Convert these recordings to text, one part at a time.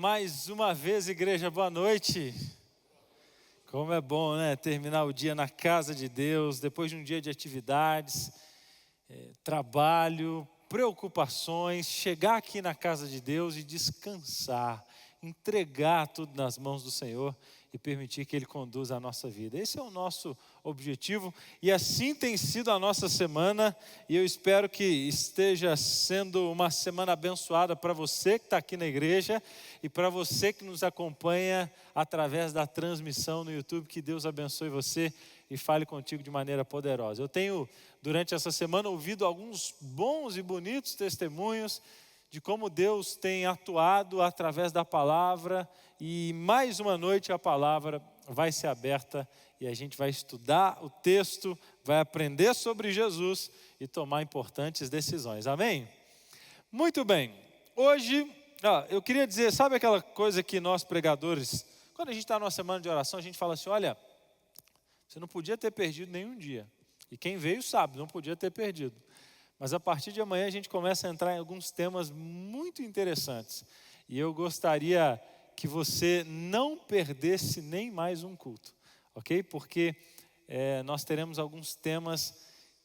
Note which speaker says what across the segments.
Speaker 1: Mais uma vez, igreja, boa noite. Como é bom, né? Terminar o dia na casa de Deus, depois de um dia de atividades, trabalho, preocupações, chegar aqui na casa de Deus e descansar, entregar tudo nas mãos do Senhor e permitir que Ele conduza a nossa vida. Esse é o nosso objetivo e assim tem sido a nossa semana, e eu espero que esteja sendo uma semana abençoada para você que está aqui na igreja e para você que nos acompanha através da transmissão no YouTube. Que Deus abençoe você e fale contigo de maneira poderosa. Eu tenho, durante essa semana, ouvido alguns bons e bonitos testemunhos de como Deus tem atuado através da palavra, e mais uma noite a palavra vai ser aberta e a gente vai estudar o texto, vai aprender sobre Jesus e tomar importantes decisões. Amém? Muito bem. Hoje, eu queria dizer, sabe aquela coisa que nós pregadores, quando a gente está numa semana de oração, a gente fala assim: olha, você não podia ter perdido nenhum dia. E quem veio sabe, não podia ter perdido. Mas a partir de amanhã a gente começa a entrar em alguns temas muito interessantes. E eu gostaria que você não perdesse nem mais um culto, ok? Porque nós teremos alguns temas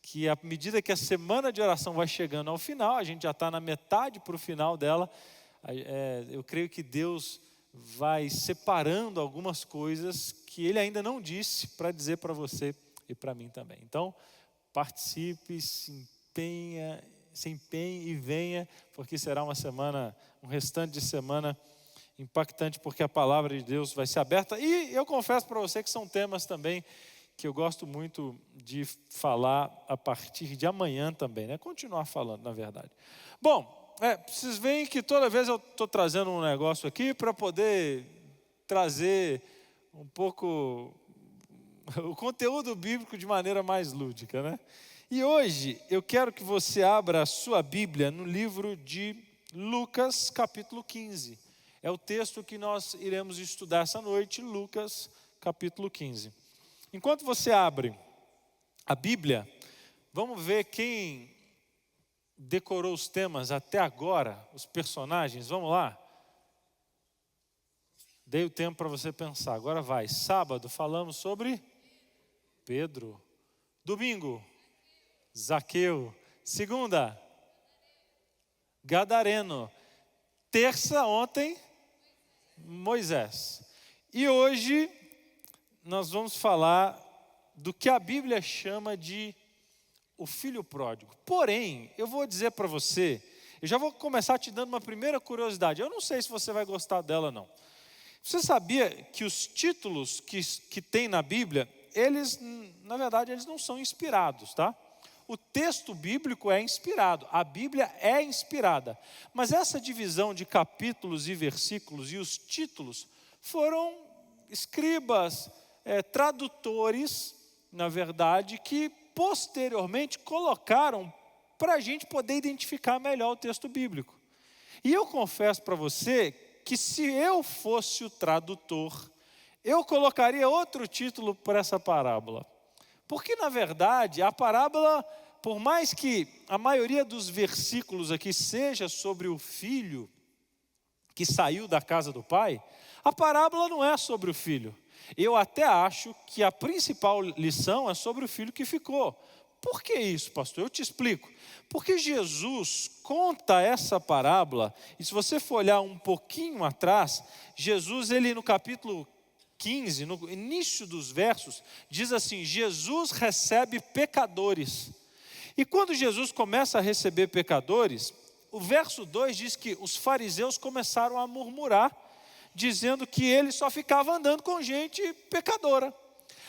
Speaker 1: que, à medida que a semana de oração vai chegando ao final, a gente já está na metade para o final dela, eu creio que Deus vai separando algumas coisas que Ele ainda não disse para dizer para você e para mim também. Então, participe, se empenhe e venha, porque será uma semana, um restante de semana impactante, porque a palavra de Deus vai ser aberta. E eu confesso para você que são temas também que eu gosto muito de falar a partir de amanhã também, né? Continuar falando, na verdade. Bom, vocês veem que toda vez eu estou trazendo um negócio aqui para poder trazer um pouco o conteúdo bíblico de maneira mais lúdica, né? E hoje eu quero que você abra a sua Bíblia no livro de Lucas, capítulo 15. É o texto que nós iremos estudar essa noite, Lucas, capítulo 15. Enquanto você abre a Bíblia, vamos ver quem decorou os temas até agora, os personagens. Vamos lá? Dei o tempo para você pensar, agora vai. Sábado falamos sobre Pedro. Domingo, Zaqueu. Segunda, Gadareno. Terça, ontem, Moisés. E hoje nós vamos falar do que a Bíblia chama de o filho pródigo. Porém, eu vou dizer para você, eu já vou começar te dando uma primeira curiosidade. Eu não sei se você vai gostar dela, não. Você sabia que os títulos que tem na Bíblia, eles, na verdade, eles não são inspirados, tá? O texto bíblico é inspirado, a Bíblia é inspirada. Mas essa divisão de capítulos e versículos e os títulos foram escribas, tradutores, na verdade, que posteriormente colocaram para a gente poder identificar melhor o texto bíblico. E eu confesso para você que se eu fosse o tradutor, eu colocaria outro título para essa parábola. Porque, na verdade, a parábola, por mais que a maioria dos versículos aqui seja sobre o filho que saiu da casa do pai, a parábola não é sobre o filho. Eu até acho que a principal lição é sobre o filho que ficou. Por que isso, pastor? Eu te explico. Porque Jesus conta essa parábola, e se você for olhar um pouquinho atrás, Jesus, ele no capítulo 15, no início dos versos, diz assim: Jesus recebe pecadores. E quando Jesus começa a receber pecadores, o verso 2 diz que os fariseus começaram a murmurar, dizendo que ele só ficava andando com gente pecadora.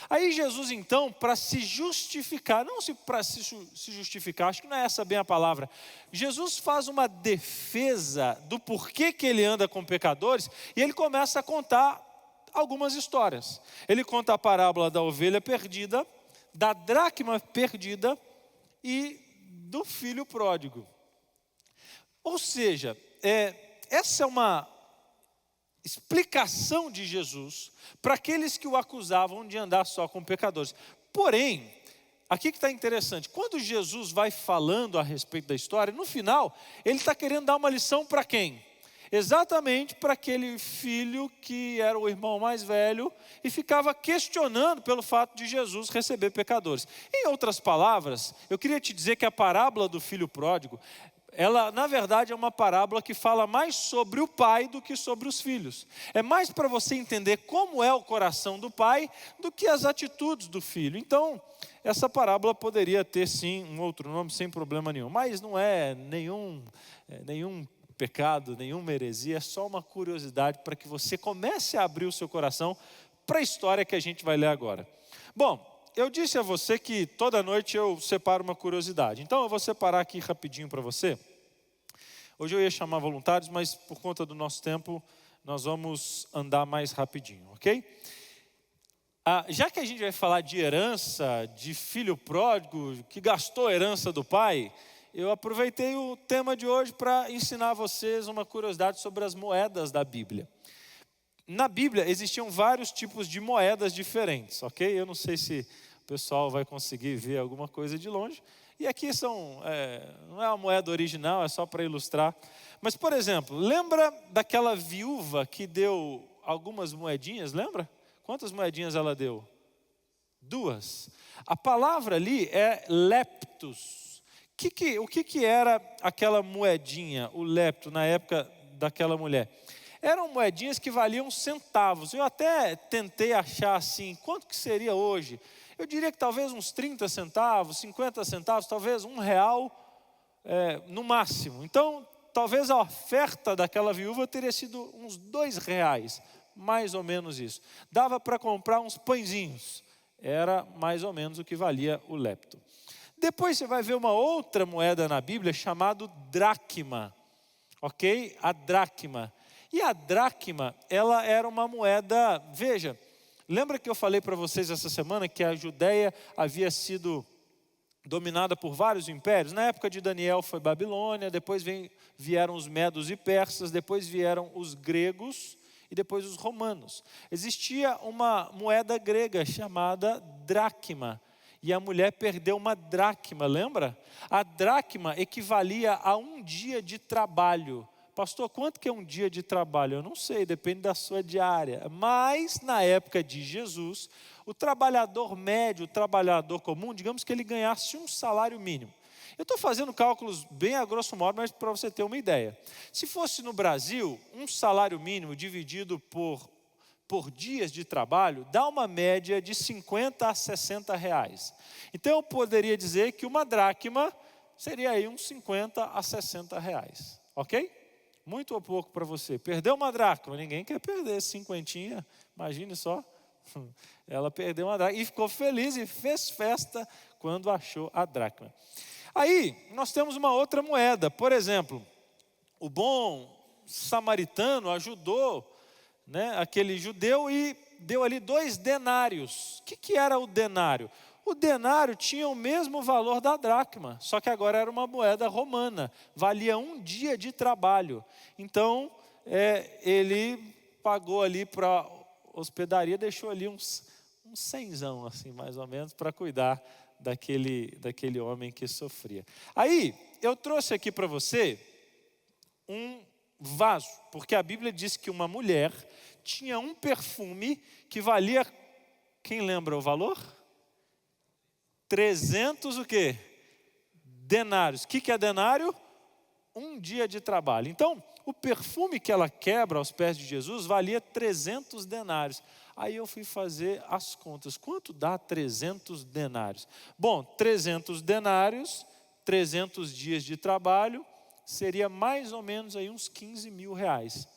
Speaker 1: Aí Jesus, então, para se justificar, não para se justificar, acho que não é essa bem a palavra, Jesus faz uma defesa do porquê que ele anda com pecadores, e ele começa a contar algumas histórias. Ele conta a parábola da ovelha perdida, da dracma perdida e do filho pródigo. Ou seja, essa é uma explicação de Jesus para aqueles que o acusavam de andar só com pecadores. Porém, aqui que está interessante, quando Jesus vai falando a respeito da história, no final, ele está querendo dar uma lição para quem? exatamente para aquele filho que era o irmão mais velho e ficava questionando pelo fato de Jesus receber pecadores. Em outras palavras, eu queria te dizer que a parábola do filho pródigo, ela, na verdade, é uma parábola que fala mais sobre o pai do que sobre os filhos. É mais para você entender como é o coração do pai do que as atitudes do filho. Então, essa parábola poderia ter, sim, um outro nome sem problema nenhum. Mas não é nenhum pecado, nenhuma heresia. É só uma curiosidade para que você comece a abrir o seu coração para a história que a gente vai ler agora. Bom, eu disse a você que toda noite eu separo uma curiosidade. Então eu vou separar aqui rapidinho para você. Hoje eu ia chamar voluntários, mas por conta do nosso tempo, nós vamos andar mais rapidinho, ok? Já que a gente vai falar de herança, de filho pródigo, que gastou a herança do pai, eu aproveitei o tema de hoje para ensinar a vocês uma curiosidade sobre as moedas da Bíblia. Na Bíblia existiam vários tipos de moedas diferentes, ok? Eu não sei se o pessoal vai conseguir ver alguma coisa de longe. E aqui não é uma moeda original, é só para ilustrar. Mas, por exemplo, lembra daquela viúva que deu algumas moedinhas, lembra? Quantas moedinhas ela deu? 2. A palavra ali é leptos. O que era aquela moedinha, o lepto, na época daquela mulher? Eram moedinhas que valiam centavos. Eu até tentei achar assim, quanto que seria hoje? Eu diria que talvez uns 30 centavos, 50 centavos, talvez R$1 no máximo. Então, talvez a oferta daquela viúva teria sido uns R$2, mais ou menos isso. Dava para comprar uns pãezinhos. Era mais ou menos o que valia o lepto. Depois você vai ver uma outra moeda na Bíblia chamada dracma, ok? A dracma. E a dracma, ela era uma moeda, veja, lembra que eu falei para vocês essa semana que a Judéia havia sido dominada por vários impérios? Na época de Daniel foi Babilônia, depois vieram os medos e persas, depois vieram os gregos e depois os romanos. Existia uma moeda grega chamada dracma. E a mulher perdeu uma dracma, lembra? A dracma equivalia a um dia de trabalho. Pastor, quanto que é um dia de trabalho? Eu não sei, depende da sua diária. Mas, na época de Jesus, o trabalhador médio, o trabalhador comum, digamos que ele ganhasse um salário mínimo. Eu estou fazendo cálculos bem a grosso modo, mas para você ter uma ideia. Se fosse no Brasil, um salário mínimo dividido por dias de trabalho, dá uma média de 50 a 60 reais. Então, eu poderia dizer que uma dracma seria aí uns 50 a 60 reais. Ok? Muito ou pouco para você. Perdeu uma dracma, ninguém quer perder cinquentinha, imagine só. Ela perdeu uma dracma e ficou feliz e fez festa quando achou a dracma. Aí, nós temos uma outra moeda. Por exemplo, o bom samaritano ajudou aquele judeu e deu ali 2 denários. O que era o denário? O denário tinha o mesmo valor da dracma, só que agora era uma moeda romana, valia um dia de trabalho. Então, ele pagou ali para a hospedaria, deixou ali uns 100zão, assim, mais ou menos, para cuidar daquele homem que sofria. Aí, eu trouxe aqui para você um vaso, porque a Bíblia diz que uma mulher tinha um perfume que valia, quem lembra o valor? 300 o quê? Denários. O que é denário? Um dia de trabalho. Então, o perfume que ela quebra aos pés de Jesus valia 300 denários. Aí eu fui fazer as contas. Quanto dá 300 denários? Bom, 300 denários, 300 dias de trabalho, seria mais ou menos aí uns 15 mil reais.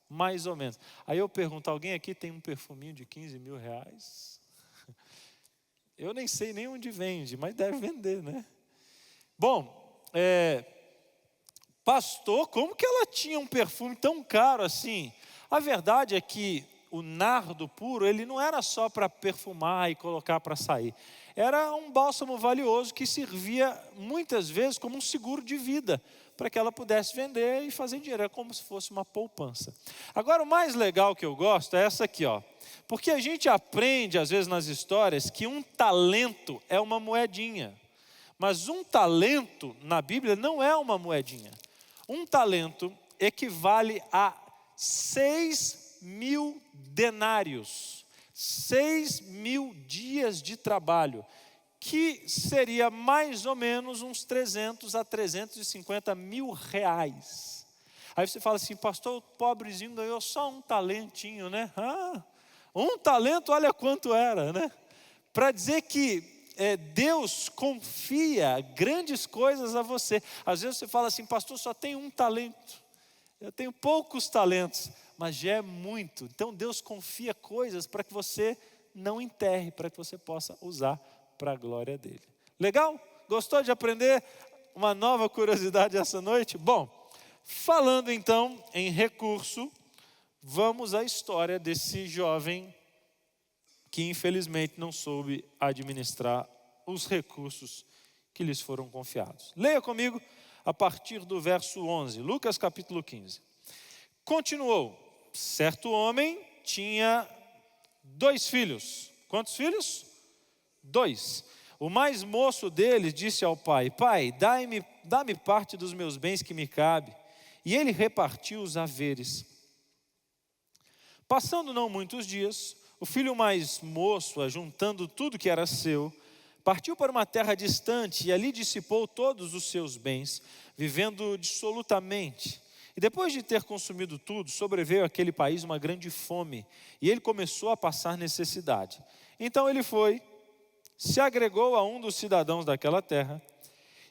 Speaker 1: Mais ou menos. Aí eu pergunto, alguém aqui tem um perfuminho de 15 mil reais? Eu nem sei nem onde vende, mas deve vender, né? Bom, pastor, como que ela tinha um perfume tão caro assim? A verdade é que o nardo puro, ele não era só para perfumar e colocar para sair. Era um bálsamo valioso que servia muitas vezes como um seguro de vida, para que ela pudesse vender e fazer dinheiro. Era como se fosse uma poupança. Agora, o mais legal que eu gosto é essa aqui, ó. Porque a gente aprende, às vezes, nas histórias, que um talento é uma moedinha. Mas um talento, na Bíblia, não é uma moedinha. Um talento equivale a 6.000 denários, 6.000 dias de trabalho, que seria mais ou menos uns 300 a 350 mil reais. Aí você fala assim, pastor, o pobrezinho ganhou só um talentinho, né? Um talento, olha quanto era, né? Para dizer que Deus confia grandes coisas a você. Às vezes você fala assim, pastor, só tem um talento. Eu tenho poucos talentos, mas já é muito. Então Deus confia coisas para que você não enterre, para que você possa usar para a glória dele. Legal? Gostou de aprender uma nova curiosidade essa noite? Bom, falando então em recurso, vamos à história desse jovem que infelizmente não soube administrar os recursos que lhes foram confiados. Leia comigo a partir do verso 11, Lucas capítulo 15. Continuou, certo homem tinha 2 filhos. Quantos filhos? 2. O mais moço deles disse ao pai, pai, dá-me parte dos meus bens que me cabe. E ele repartiu os haveres. Passando não muitos dias, o filho mais moço, ajuntando tudo que era seu, partiu para uma terra distante e ali dissipou todos os seus bens, vivendo dissolutamente. E depois de ter consumido tudo, sobreveio àquele país uma grande fome, e ele começou a passar necessidade. Então ele foi, se agregou a um dos cidadãos daquela terra,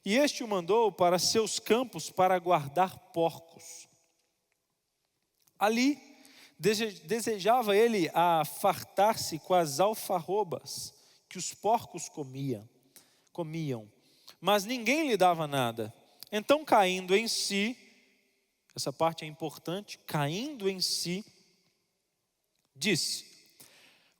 Speaker 1: e este o mandou para seus campos para guardar porcos. Ali, desejava ele a fartar-se com as alfarrobas que os porcos comiam, mas ninguém lhe dava nada. Então, caindo em si, essa parte é importante, caindo em si, disse,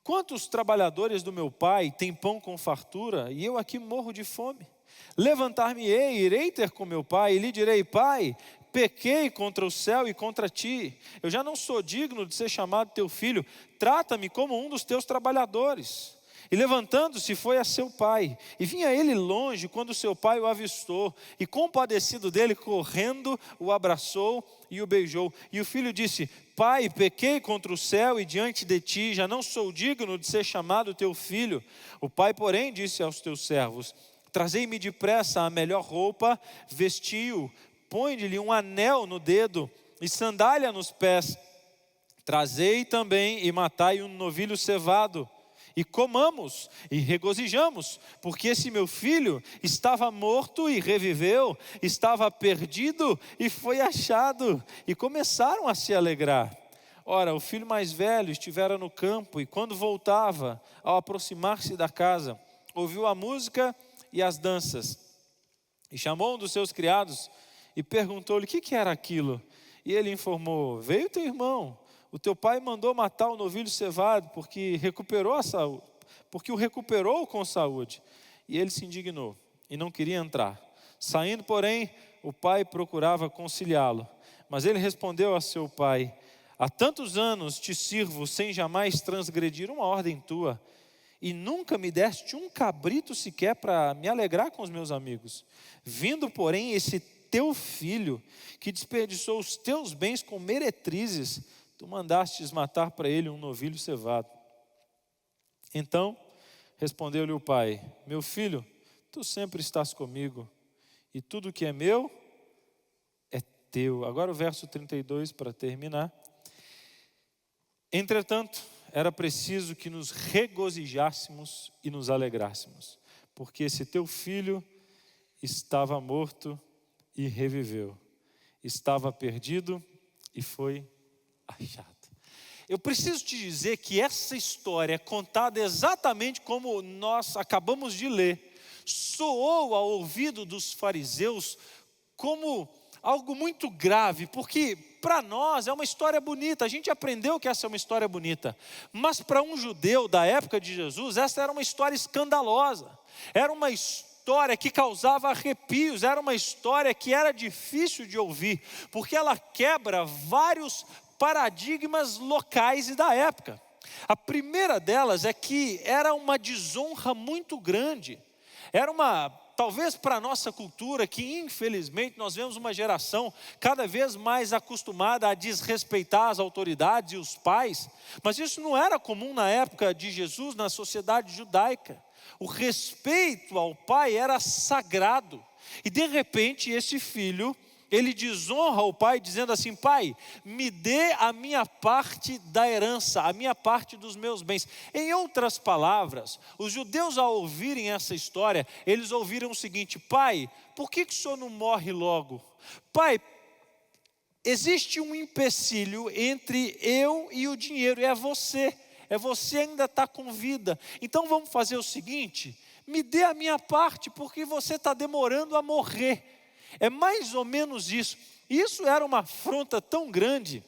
Speaker 1: quantos trabalhadores do meu pai têm pão com fartura, e eu aqui morro de fome? Levantar-me-ei, irei ter com meu pai, e lhe direi, pai, pequei contra o céu e contra ti, eu já não sou digno de ser chamado teu filho, trata-me como um dos teus trabalhadores. E levantando-se foi a seu pai, e vinha ele longe quando seu pai o avistou, e compadecido dele, correndo, o abraçou e o beijou. E o filho disse, pai, pequei contra o céu e diante de ti, já não sou digno de ser chamado teu filho. O pai, porém, disse aos teus servos, trazei-me depressa a melhor roupa, vestiu, põe-lhe um anel no dedo e sandália nos pés. Trazei também e matai um novilho cevado, e comamos e regozijamos, porque esse meu filho estava morto e reviveu, estava perdido e foi achado. E começaram a se alegrar. Ora, o filho mais velho estivera no campo, e quando voltava, ao aproximar-se da casa, ouviu a música e as danças. E chamou um dos seus criados e perguntou-lhe o que era aquilo. E ele informou, veio teu irmão, o teu pai mandou matar o novilho cevado, porque o recuperou com saúde. E ele se indignou e não queria entrar. Saindo, porém, o pai procurava conciliá-lo. Mas ele respondeu a seu pai, há tantos anos te sirvo sem jamais transgredir uma ordem tua, e nunca me deste um cabrito sequer para me alegrar com os meus amigos. Vindo, porém, esse teu filho, que desperdiçou os teus bens com meretrizes, tu mandastes matar para ele um novilho cevado. Então, respondeu-lhe o pai, meu filho, tu sempre estás comigo, e tudo que é meu é teu. Agora o verso 32 para terminar. Entretanto, era preciso que nos regozijássemos e nos alegrássemos, porque esse teu filho estava morto e reviveu, estava perdido e foi achado. Eu preciso te dizer que essa história é contada exatamente como nós acabamos de ler. Soou ao ouvido dos fariseus como algo muito grave, porque para nós é uma história bonita, a gente aprendeu que essa é uma história bonita, mas para um judeu da época de Jesus, essa era uma história escandalosa, era uma história que causava arrepios, era uma história que era difícil de ouvir, porque ela quebra vários paradigmas locais e da época. A primeira delas é que era uma desonra muito grande, era uma talvez para a nossa cultura, que infelizmente nós vemos uma geração cada vez mais acostumada a desrespeitar as autoridades e os pais, mas isso não era comum na época de Jesus, na sociedade judaica. O respeito ao pai era sagrado, e de repente esse filho, ele desonra o pai dizendo assim: pai, me dê a minha parte da herança, a minha parte dos meus bens. Em outras palavras, os judeus ao ouvirem essa história, eles ouviram o seguinte: pai, por que o senhor não morre logo? Pai, existe um empecilho entre eu e o dinheiro, é você ainda está com vida. Então vamos fazer o seguinte: me dê a minha parte, porque você está demorando a morrer. É mais ou menos isso. Isso era uma afronta tão grande,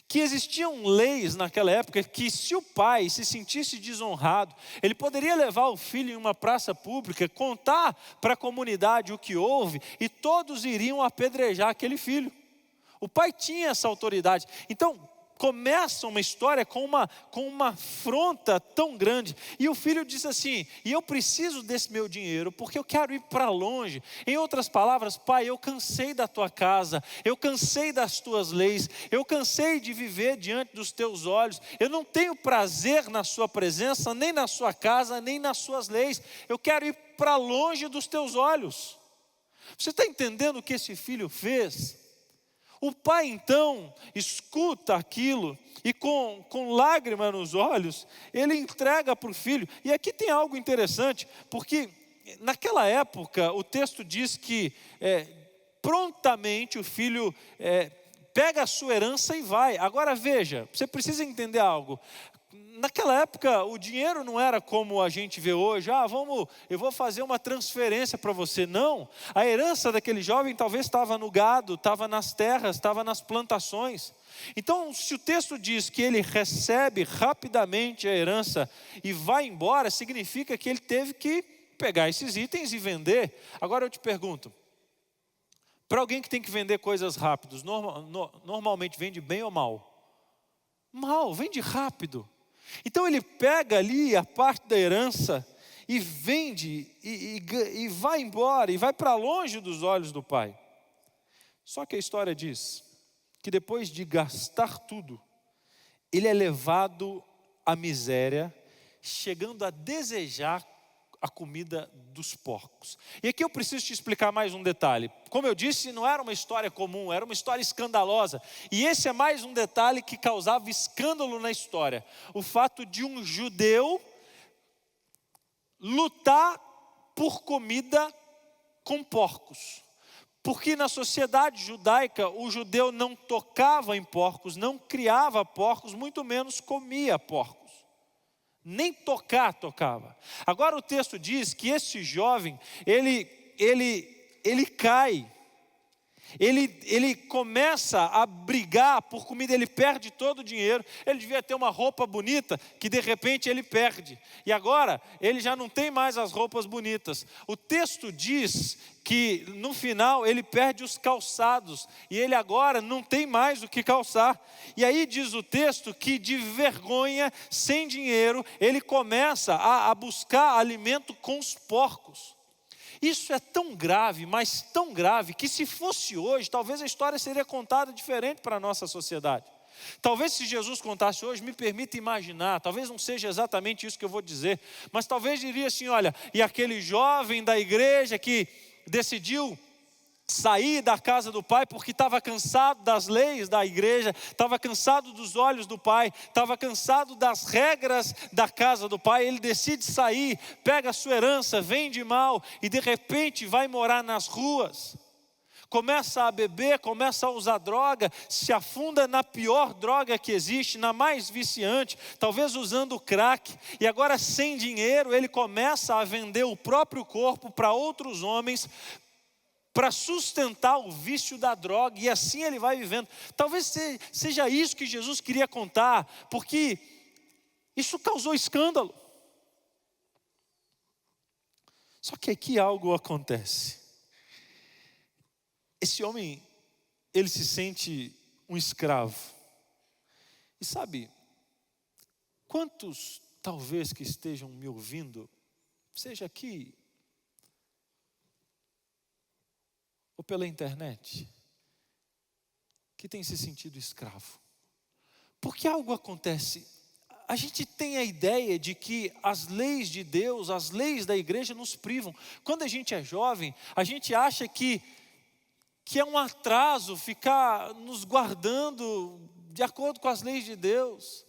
Speaker 1: que existiam leis naquela época, que se o pai se sentisse desonrado, ele poderia levar o filho em uma praça pública, contar para a comunidade o que houve, e todos iriam apedrejar aquele filho. O pai tinha essa autoridade. Então, começa uma história com uma afronta tão grande, e o filho diz assim: e eu preciso desse meu dinheiro, porque eu quero ir para longe. Em outras palavras, pai, eu cansei da tua casa, eu cansei das tuas leis, eu cansei de viver diante dos teus olhos, eu não tenho prazer na sua presença, nem na sua casa, nem nas suas leis, eu quero ir para longe dos teus olhos. Você está entendendo o que esse filho fez? O pai então escuta aquilo e com lágrima nos olhos, ele entrega para o filho. E aqui tem algo interessante, porque naquela época o texto diz que prontamente o filho pega a sua herança e vai. Agora veja, você precisa entender algo. Naquela época o dinheiro não era como a gente vê hoje: eu vou fazer uma transferência para você. Não, a herança daquele jovem talvez estava no gado, estava nas terras, estava nas plantações. Então, se o texto diz que ele recebe rapidamente a herança e vai embora, significa que ele teve que pegar esses itens e vender. Agora eu te pergunto, para alguém que tem que vender coisas rápidas, normalmente vende bem ou mal? Mal, vende rápido. Então ele pega ali a parte da herança e vende e vai embora, e vai para longe dos olhos do pai. Só que a história diz que depois de gastar tudo, ele é levado à miséria, chegando a desejar a comida dos porcos. E aqui eu preciso te explicar mais um detalhe. Como eu disse, não era uma história comum, era uma história escandalosa. E esse é mais um detalhe que causava escândalo na história. O fato de um judeu lutar por comida com porcos. Porque na sociedade judaica, o judeu não tocava em porcos, não criava porcos, muito menos comia porcos. Nem tocava. Agora o texto diz que esse jovem, ele cai, ele começa a brigar por comida, ele perde todo o dinheiro. Ele devia ter uma roupa bonita, que de repente ele perde, e agora ele já não tem mais as roupas bonitas. O texto diz que no final ele perde os calçados, e ele agora não tem mais o que calçar. E aí diz o texto que de vergonha, sem dinheiro, ele começa a buscar alimento com os porcos. Isso é tão grave, mas tão grave, que se fosse hoje, talvez a história seria contada diferente para a nossa sociedade. Talvez se Jesus contasse hoje, me permita imaginar, talvez não seja exatamente isso que eu vou dizer, mas talvez diria assim: olha, e aquele jovem da igreja que decidiu sair da casa do pai porque estava cansado das leis da igreja, estava cansado dos olhos do pai, estava cansado das regras da casa do pai. Ele decide sair, pega a sua herança, vende mal e de repente vai morar nas ruas. Começa a beber, começa a usar droga, se afunda na pior droga que existe, na mais viciante, talvez usando crack. E agora, sem dinheiro, ele começa a vender o próprio corpo para outros homens, para sustentar o vício da droga, e assim ele vai vivendo. Talvez seja isso que Jesus queria contar, porque isso causou escândalo. Só que aqui algo acontece. Esse homem, ele se sente um escravo. E sabe, quantos talvez que estejam me ouvindo, seja aqui ou pela internet, que tem se sentido escravo? Porque algo acontece. A gente tem a ideia de que as leis de Deus, as leis da igreja nos privam. Quando a gente é jovem, a gente acha que é um atraso ficar nos guardando de acordo com as leis de Deus.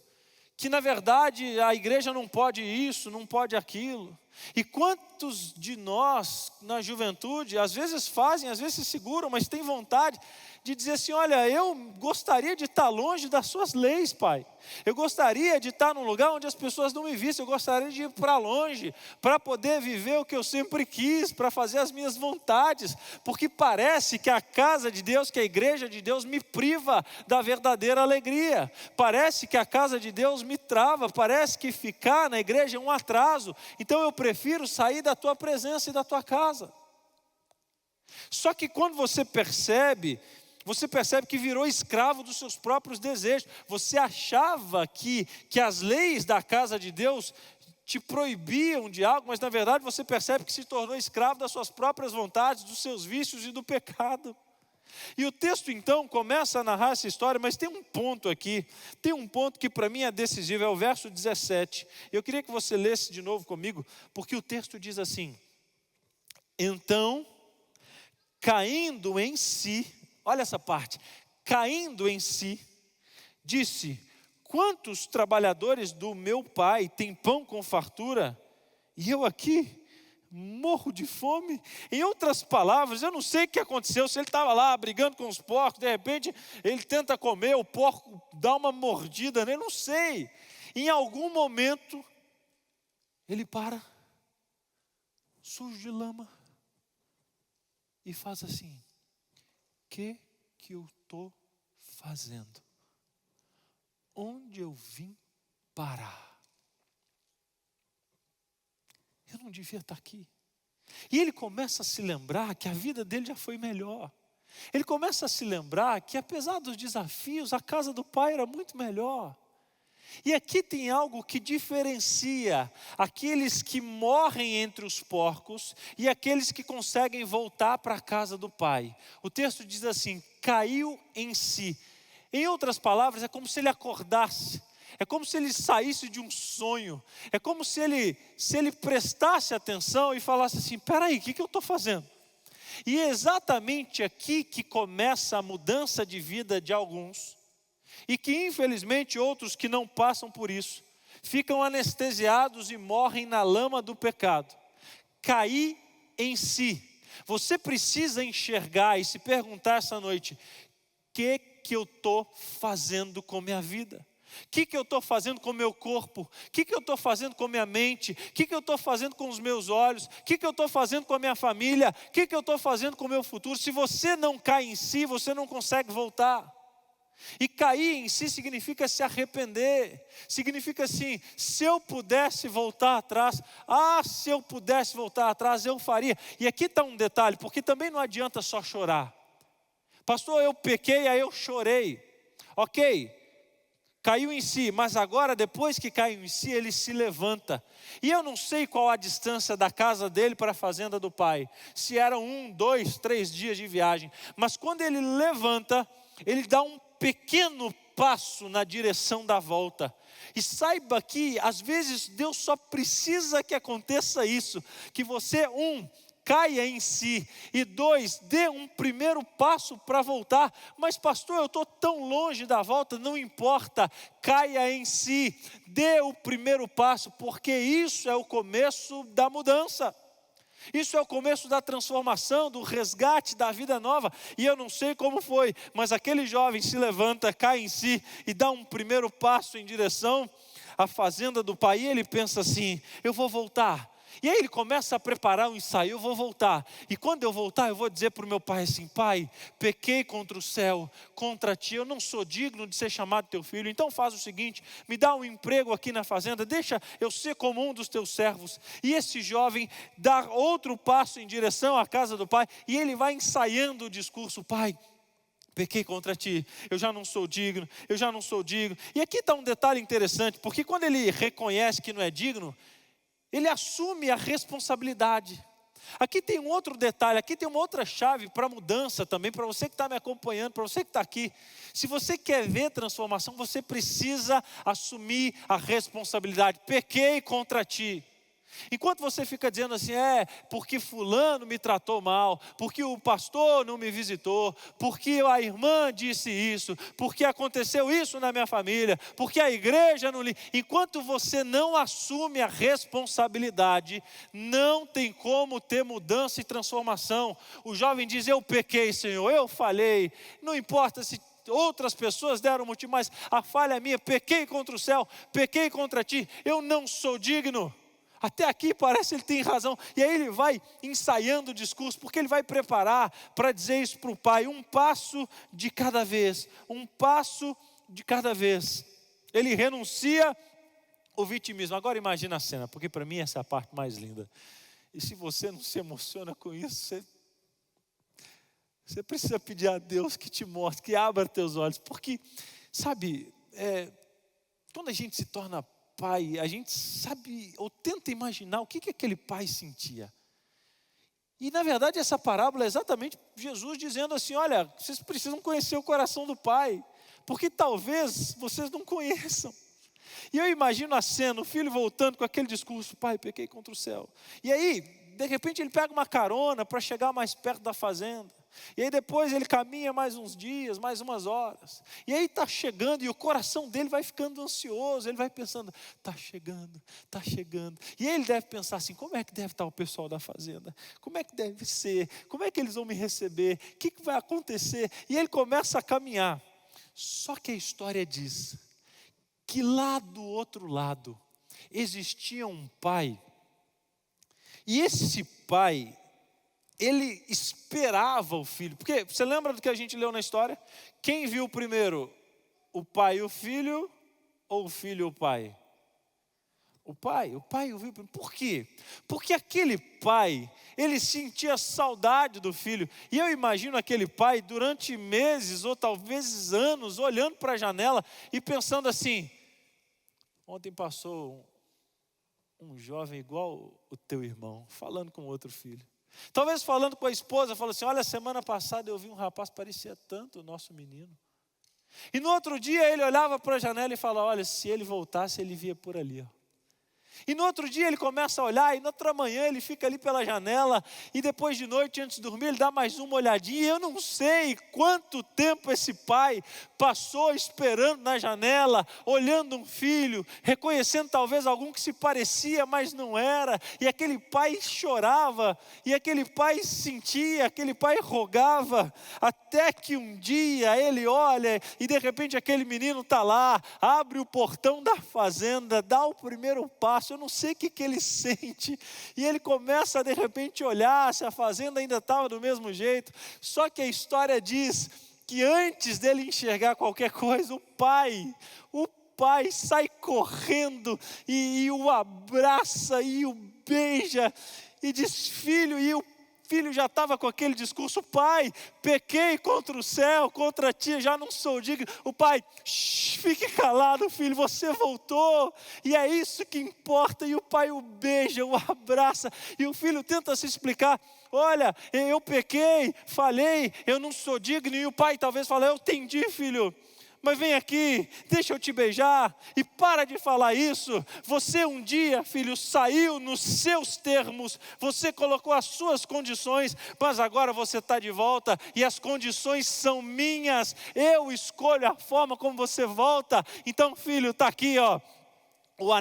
Speaker 1: Que na verdade a igreja não pode isso, não pode aquilo. E quantos de nós na juventude, às vezes fazem, às vezes se seguram, mas têm vontade de dizer assim: olha, eu gostaria de estar longe das suas leis, Pai. Eu gostaria de estar num lugar onde as pessoas não me vissem. Eu gostaria de ir para longe, para poder viver o que eu sempre quis, para fazer as minhas vontades. Porque parece que a casa de Deus, que a igreja de Deus me priva da verdadeira alegria. Parece que a casa de Deus me trava, parece que ficar na igreja é um atraso. Então eu prefiro sair da tua presença e da tua casa. Só que quando você percebe que virou escravo dos seus próprios desejos. Você achava que as leis da casa de Deus te proibiam de algo, mas na verdade você percebe que se tornou escravo das suas próprias vontades, dos seus vícios e do pecado. E o texto então começa a narrar essa história, mas tem um ponto aqui, tem um ponto que para mim é decisivo, é o verso 17. Eu queria que você lesse de novo comigo, porque o texto diz assim: então, caindo em si, olha essa parte, caindo em si, disse: quantos trabalhadores do meu pai têm pão com fartura, e eu aqui morro de fome? Em outras palavras, eu não sei o que aconteceu, se ele estava lá brigando com os porcos, de repente ele tenta comer, o porco dá uma mordida nele, não sei. Em algum momento, ele para, sujo de lama, e faz assim: que eu estou fazendo? Onde eu vim parar? Eu não devia estar aqui. E ele começa a se lembrar que a vida dele já foi melhor. Ele começa a se lembrar que apesar dos desafios, a casa do pai era muito melhor. E aqui tem algo que diferencia aqueles que morrem entre os porcos e aqueles que conseguem voltar para a casa do pai. O texto diz assim: caiu em si. Em outras palavras, é como se ele acordasse. É como se ele saísse de um sonho. É como se ele prestasse atenção e falasse assim: peraí, o que eu estou fazendo? E é exatamente aqui que começa a mudança de vida de alguns. E que infelizmente outros que não passam por isso, ficam anestesiados e morrem na lama do pecado. Cair em si. Você precisa enxergar e se perguntar essa noite: o que eu estou fazendo com minha vida? O que eu estou fazendo com o meu corpo? O que eu estou fazendo com a minha mente? O que eu estou fazendo com os meus olhos? O que eu estou fazendo com a minha família? O que eu estou fazendo com o meu futuro? Se você não cai em si, você não consegue voltar. E cair em si significa se arrepender. Significa assim: se eu pudesse voltar atrás, se eu pudesse voltar atrás, eu faria. E aqui está um detalhe, porque também não adianta só chorar. Pastor, eu pequei, aí eu chorei. Ok, caiu em si, mas agora depois que caiu em si, ele se levanta. E eu não sei qual a distância da casa dele para a fazenda do pai. Se eram 1, 2, 3 dias de viagem. Mas quando ele levanta, ele dá um pequeno passo na direção da volta. E saiba que às vezes Deus só precisa que aconteça isso, que você, caia em si, e 2, dê um primeiro passo para voltar. Mas pastor, eu estou tão longe da volta. Não importa, caia em si, dê o primeiro passo, porque isso é o começo da mudança. Isso é o começo da transformação, do resgate, da vida nova. E eu não sei como foi, mas aquele jovem se levanta, cai em si e dá um primeiro passo em direção à fazenda do pai. E ele pensa assim: eu vou voltar. E aí ele começa a preparar um ensaio: eu vou voltar. E quando eu voltar, eu vou dizer para o meu pai assim: pai, pequei contra o céu, contra ti, eu não sou digno de ser chamado teu filho. Então faz o seguinte: me dá um emprego aqui na fazenda, deixa eu ser como um dos teus servos. E esse jovem dá outro passo em direção à casa do pai, e ele vai ensaiando o discurso: pai, pequei contra ti, eu já não sou digno, eu já não sou digno. E aqui está um detalhe interessante, porque quando ele reconhece que não é digno, ele assume a responsabilidade. Aqui tem um outro detalhe, aqui tem uma outra chave para mudança também, para você que está me acompanhando, para você que está aqui. Se você quer ver transformação, você precisa assumir a responsabilidade. Pequei contra ti. Enquanto você fica dizendo assim, porque fulano me tratou mal, porque o pastor não me visitou, porque a irmã disse isso, porque aconteceu isso na minha família, porque a igreja não... Enquanto você não assume a responsabilidade, não tem como ter mudança e transformação. O jovem diz, eu pequei, Senhor, eu falhei, não importa se outras pessoas deram motivo, mas a falha é minha, pequei contra o céu, pequei contra ti, eu não sou digno. Até aqui parece que ele tem razão. E aí ele vai ensaiando o discurso, porque ele vai preparar para dizer isso para o pai. Um passo de cada vez. Um passo de cada vez. Ele renuncia o vitimismo. Agora imagina a cena, porque para mim essa é a parte mais linda. E se você não se emociona com isso, você precisa pedir a Deus que te mostre, que abra teus olhos. Porque, sabe, quando a gente se torna pai, a gente sabe, ou tenta imaginar o que aquele pai sentia. E na verdade essa parábola é exatamente Jesus dizendo assim, olha, vocês precisam conhecer o coração do pai, porque talvez vocês não conheçam. E eu imagino a cena, o filho voltando com aquele discurso, pai, pequei contra o céu. E aí, de repente ele pega uma carona para chegar mais perto da fazenda. E aí depois ele caminha mais uns dias, mais umas horas. E aí está chegando e o coração dele vai ficando ansioso. Ele vai pensando, está chegando, está chegando. E aí ele deve pensar assim, como é que deve estar o pessoal da fazenda? Como é que deve ser? Como é que eles vão me receber? O que vai acontecer? E ele começa a caminhar. Só que a história diz que lá do outro lado existia um pai. E esse pai, ele esperava o filho. Porque você lembra do que a gente leu na história? Quem viu primeiro? O pai e o filho? Ou o filho e o pai? O pai o viu primeiro. Por quê? Porque aquele pai, ele sentia saudade do filho. E eu imagino aquele pai durante meses ou talvez anos olhando para a janela e pensando assim, ontem passou um jovem igual o teu irmão, falando com outro filho. Talvez falando com a esposa, falou assim, olha, semana passada eu vi um rapaz, parecia tanto o nosso menino. E no outro dia ele olhava para a janela e falava, olha, se ele voltasse, ele via por ali, ó. E no outro dia ele começa a olhar, e na outra manhã ele fica ali pela janela, e depois de noite, antes de dormir, ele dá mais uma olhadinha, e eu não sei quanto tempo esse pai passou esperando na janela, olhando um filho, reconhecendo talvez algum que se parecia, mas não era, e aquele pai chorava, e aquele pai sentia, aquele pai rogava, até que um dia ele olha, e de repente aquele menino está lá, abre o portão da fazenda, dá o primeiro passo, eu não sei o que ele sente, e ele começa de repente a olhar se a fazenda ainda estava do mesmo jeito, só que a história diz que antes dele enxergar qualquer coisa, o pai sai correndo e o abraça e o beija e diz, filho, e o filho já estava com aquele discurso, pai, pequei contra o céu, contra ti, já não sou digno. O pai, fique calado, filho, você voltou, e é isso que importa. E o pai o beija, o abraça, e o filho tenta se explicar, olha, eu pequei, falhei, eu não sou digno. E o pai talvez fale, eu entendi, filho, mas vem aqui, deixa eu te beijar, e para de falar isso. Você um dia, filho, saiu nos seus termos, você colocou as suas condições, mas agora você está de volta, e as condições são minhas, eu escolho a forma como você volta. Então, filho, está aqui, ó, o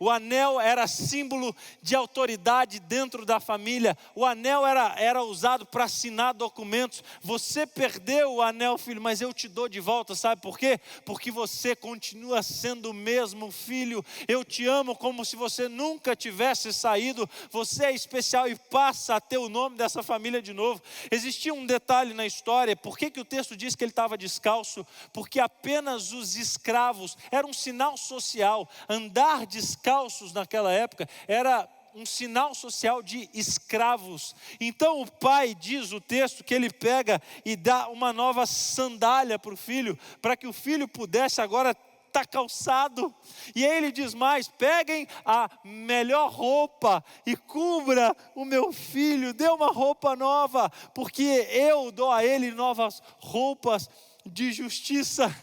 Speaker 1: anel era símbolo de autoridade dentro da família. O anel era usado para assinar documentos. Você perdeu o anel, filho, mas eu te dou de volta, sabe por quê? Porque você continua sendo o mesmo filho. Eu te amo como se você nunca tivesse saído. Você é especial e passa a ter o nome dessa família de novo. Existia um detalhe na história. Por que o texto diz que ele estava descalço? Porque apenas os escravos, era um sinal social. Andar descalços naquela época era um sinal social de escravos. Então o pai, diz o texto, que ele pega e dá uma nova sandália para o filho, para que o filho pudesse agora está calçado. E aí ele diz mais: peguem a melhor roupa e cubra o meu filho, dê uma roupa nova, porque eu dou a ele novas roupas de justiça.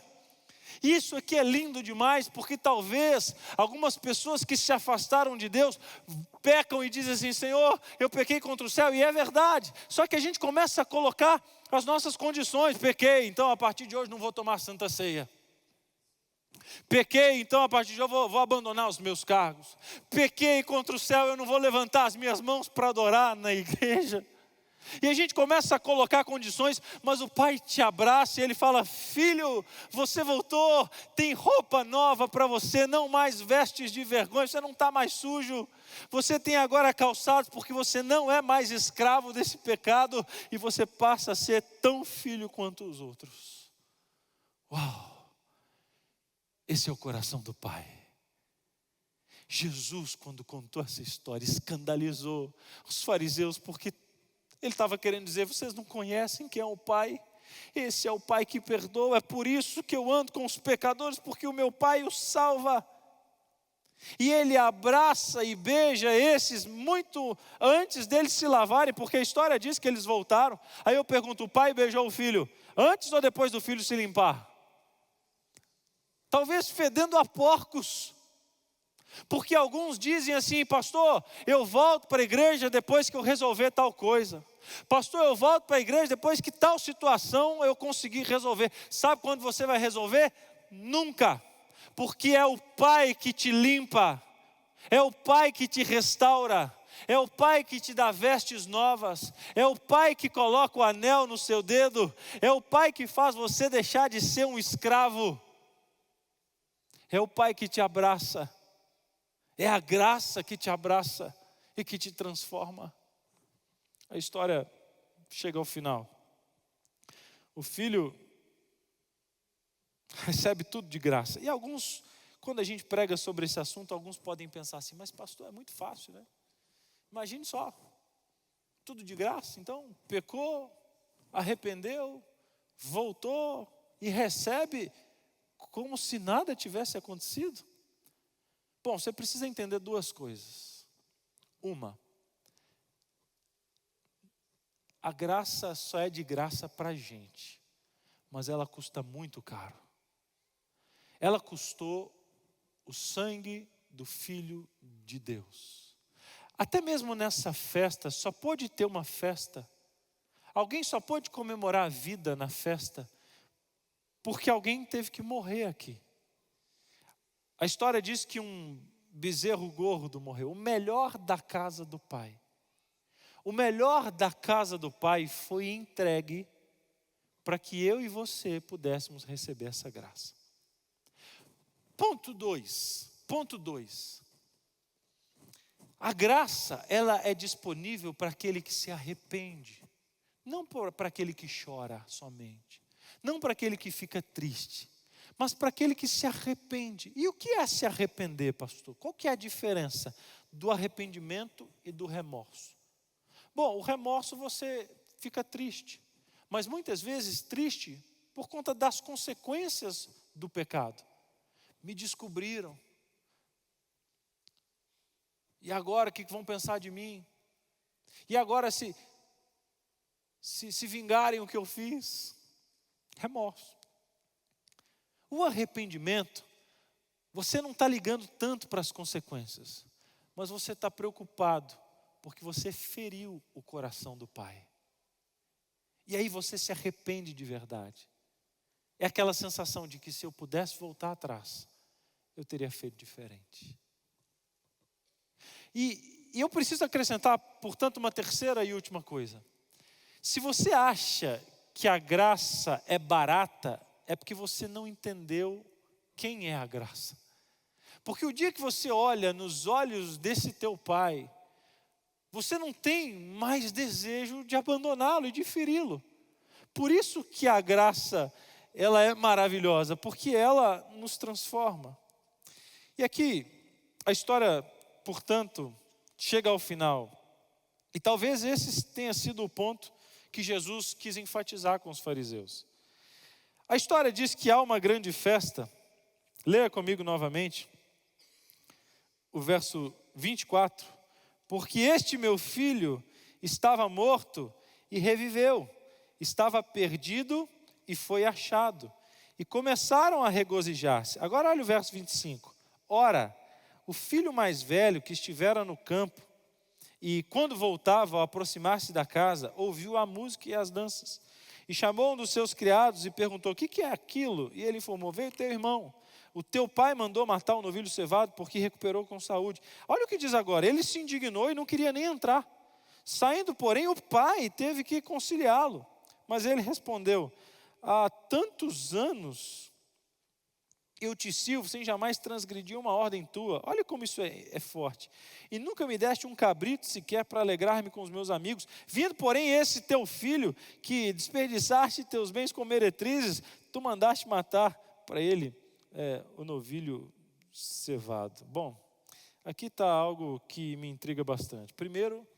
Speaker 1: Isso aqui é lindo demais, porque talvez algumas pessoas que se afastaram de Deus pecam e dizem assim: Senhor, eu pequei contra o céu, e é verdade. Só que a gente começa a colocar as nossas condições: pequei, então a partir de hoje não vou tomar Santa Ceia. Pequei, então a partir de hoje eu vou abandonar os meus cargos. Pequei contra o céu, eu não vou levantar as minhas mãos para adorar na igreja. E a gente começa a colocar condições, mas o pai te abraça e ele fala: filho, você voltou, tem roupa nova para você, não mais vestes de vergonha, você não está mais sujo, você tem agora calçados, porque você não é mais escravo desse pecado, e você passa a ser tão filho quanto os outros. Uau! Esse é o coração do pai. Jesus, quando contou essa história, escandalizou os fariseus, porque ele estava querendo dizer: vocês não conhecem quem é o Pai? Esse é o Pai que perdoa, é por isso que eu ando com os pecadores, porque o meu Pai os salva. E ele abraça e beija esses muito antes deles se lavarem, porque a história diz que eles voltaram. Aí eu pergunto: o pai beijou o filho antes ou depois do filho se limpar? Talvez fedendo a porcos. Porque alguns dizem assim: pastor, eu volto para a igreja depois que eu resolver tal coisa. Pastor, eu volto para a igreja depois que tal situação eu conseguir resolver. Sabe quando você vai resolver? Nunca. Porque é o Pai que te limpa, é o Pai que te restaura, é o Pai que te dá vestes novas, é o Pai que coloca o anel no seu dedo, é o Pai que faz você deixar de ser um escravo, é o Pai que te abraça. É a graça que te abraça e que te transforma. A história chega ao final. O filho recebe tudo de graça. E alguns, quando a gente prega sobre esse assunto, alguns podem pensar assim: mas pastor, é muito fácil, né? Imagine só, tudo de graça. Então, pecou, arrependeu, voltou e recebe como se nada tivesse acontecido. Bom, você precisa entender duas coisas. Uma, a graça só é de graça para a gente, mas ela custa muito caro. Ela custou o sangue do Filho de Deus. Até mesmo nessa festa, só pode ter uma festa. Alguém só pode comemorar a vida na festa, porque alguém teve que morrer aqui. A história diz que um bezerro gordo morreu, o melhor da casa do pai. O melhor da casa do pai foi entregue para que eu e você pudéssemos receber essa graça. Ponto 2. A graça, ela é disponível para aquele que se arrepende, não para aquele que chora somente, não para aquele que fica triste, mas para aquele que se arrepende. E o que é se arrepender, pastor? Qual que é a diferença do arrependimento e do remorso? Bom, o remorso você fica triste, mas muitas vezes triste por conta das consequências do pecado. Me descobriram. E agora o que vão pensar de mim? E agora se vingarem o que eu fiz? Remorso. O arrependimento, você não está ligando tanto para as consequências, mas você está preocupado, porque você feriu o coração do Pai. E aí você se arrepende de verdade. É aquela sensação de que se eu pudesse voltar atrás, eu teria feito diferente. E eu preciso acrescentar, portanto, uma terceira e última coisa. Se você acha que a graça é barata, é porque você não entendeu quem é a graça. Porque o dia que você olha nos olhos desse teu pai, você não tem mais desejo de abandoná-lo e de feri-lo. Por isso que a graça, ela é maravilhosa, porque ela nos transforma. E aqui, a história, portanto, chega ao final. E talvez esse tenha sido o ponto que Jesus quis enfatizar com os fariseus. A história diz que há uma grande festa Leia comigo novamente o verso 24. Porque este meu filho estava morto e reviveu, estava perdido e foi achado. E começaram a regozijar-se. Agora olha o verso 25. Ora, o filho mais velho que estivera no campo, e quando voltava, ao aproximar-se da casa, ouviu a música e as danças. E chamou um dos seus criados e perguntou: o que é aquilo? E ele informou: veio teu irmão. O teu pai mandou matar o novilho cevado porque recuperou com saúde. Olha o que diz agora. Ele se indignou e não queria nem entrar. Saindo, porém, o pai teve que conciliá-lo. Mas ele respondeu: há tantos anos eu te sirvo sem jamais transgredir uma ordem tua. Olha como isso é forte. E nunca me deste um cabrito sequer para alegrar-me com os meus amigos. Vindo, porém, esse teu filho, que desperdiçaste teus bens com meretrizes, tu mandaste matar para ele o novilho cevado. Bom, aqui está algo que me intriga bastante. Primeiro,